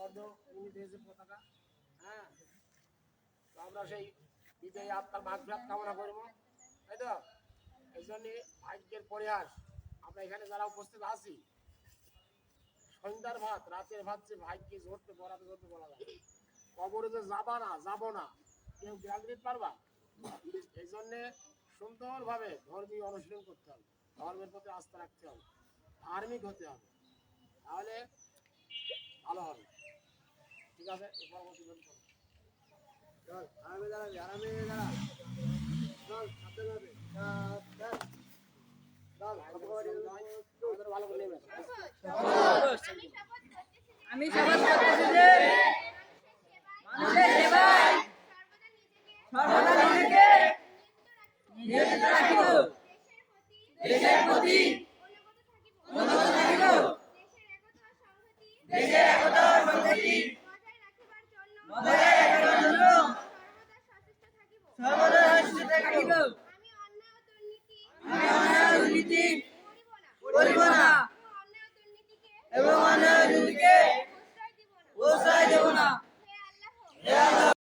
পতাকা। হ্যাঁ, তো আমরা সেই বিজয়ী আত্মার মাগফিরাত কামনা করবো, তাই তো? এই জন্য ভাগ্যের পরিহাস আমরা এখানে যারা উপস্থিত আছি, সন্ধ্যার ভাত রাতের ভাত যে ভাগ্যে ধরতে বরাতে ধরতে বলা যায়, কবরে যে যাবো না কেউ গ্যারান্টি দিতে পারবা? এই জন্য সুন্দরভাবে ধর্মীয় অনুশীলন করতে হবে, ধর্মের প্রতি আস্থা রাখতে হবে, ধার্মিক হতে হবে, তাহলে ভালো হবে। ঠিক আছে, পরবর্তী চল আরামে দাঁড়া চল সাথে যাবে ভালো করে আমি শপথ করতেছি যে মানুষের সেবায় সর্বদা নিজেকে নিয়োজিত রাখিব, দেশের প্রতি অনুগত থাকিব, দেশের একতা ও সংহতি বজায় রাখিবার জন্য সর্বদা সচেষ্ট থাকিব। আমি অন্যায় ও দুর্নীতি করিব না এবং অন্যায় ও দুর্নীতিকে